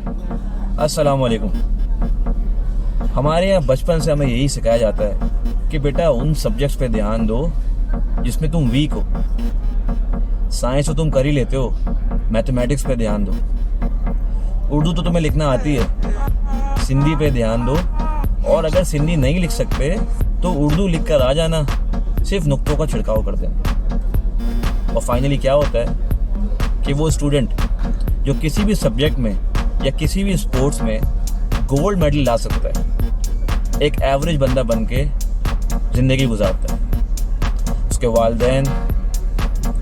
अस्सलाम वालेकुम। हमारे यहाँ बचपन से हमें यही सिखाया जाता है कि बेटा उन सब्जेक्ट्स पे ध्यान दो जिसमें तुम वीक हो। साइंस तो तुम कर ही लेते हो, मैथमेटिक्स पे ध्यान दो। उर्दू तो तुम्हें लिखना आती है, सिंधी पे ध्यान दो। और अगर सिंधी नहीं लिख सकते तो उर्दू लिख कर आ जाना, सिर्फ नुक्तों का छिड़काव कर देना। और फाइनली क्या होता है कि वो स्टूडेंट जो किसी भी सब्जेक्ट में या किसी भी स्पोर्ट्स में गोल्ड मेडल ला सकता है, एक एवरेज बंदा बन के ज़िंदगी गुजारता है। उसके वालिदैन,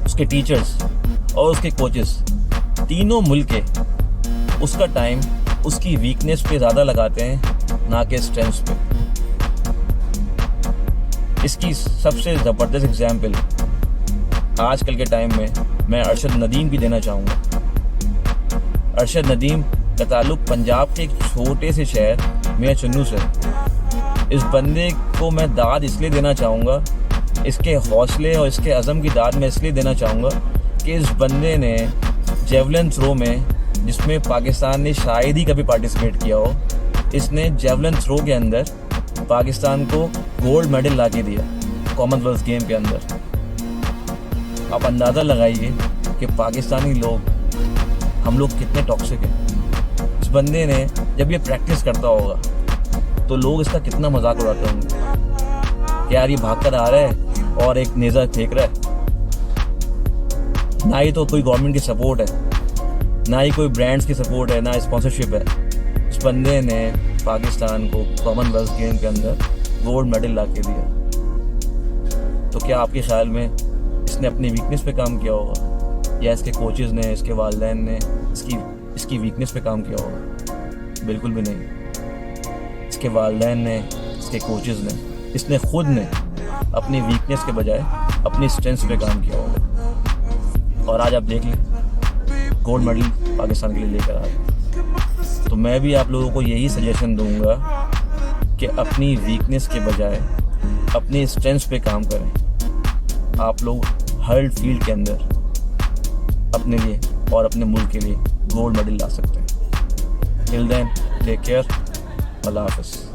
उसके टीचर्स और उसके कोचेस तीनों मिलके उसका टाइम उसकी वीकनेस पे ज़्यादा लगाते हैं, ना कि स्ट्रेंथ्स पे। इसकी सबसे ज़बरदस्त एग्जाम्पल आजकल के टाइम में मैं अरशद नदीम की देना चाहूँगा। अरशद नदीम का ताल्लुक पंजाब के एक छोटे से शहर मियां चुन्नू से। इस बंदे को मैं दाद इसलिए देना चाहूँगा, इसके हौसले और इसके अज़म की दाद मैं इसलिए देना चाहूँगा कि इस बंदे ने जेवलिन थ्रो में, जिसमें पाकिस्तान ने शायद ही कभी पार्टिसिपेट किया हो, इसने जेवलिन थ्रो के अंदर पाकिस्तान को गोल्ड मेडल ला के दिया कॉमनवेल्थ गेम के अंदर। आप अंदाज़ा लगाइए कि पाकिस्तानी लोग, हम लोग कितने टॉक्सिक हैं। इस बंदे ने जब ये प्रैक्टिस करता होगा तो लोग इसका कितना मजाक उड़ाते होंगे कि यार ये भाग कर आ रहा है और एक नेज़ा फेंक रहा है। ना ही तो कोई गवर्नमेंट की सपोर्ट है, ना ही कोई ब्रांड्स की सपोर्ट है, ना स्पॉन्सरशिप है। इस बंदे ने पाकिस्तान को कॉमनवेल्थ गेम के अंदर गोल्ड मेडल ला के दिया। तो क्या आपके ख्याल में इसने अपनी वीकनेस पे काम किया होगा, या इसके कोचेज़ ने, इसके वालिदैन ने इसकी वीकनेस पे काम किया होगा? बिल्कुल भी नहीं। इसके वालिदैन ने, इसके कोचेज़ ने, इसने खुद ने अपनी वीकनेस के बजाय अपनी स्ट्रेंथ पे काम किया होगा। और आज आप देख लें, गोल्ड मेडल पाकिस्तान के लिए लेकर आ रहे। तो मैं भी आप लोगों को यही सजेशन दूंगा कि अपनी वीकनेस के बजाय अपनी स्ट्रेंथ पे काम करें। आप लोग हर फील्ड के अंदर अपने लिए और अपने मुल्क के लिए गोल्ड मेडल ला सकते हैं। टिल देन, टेक केयर, अल्लाह हाफ़िज़।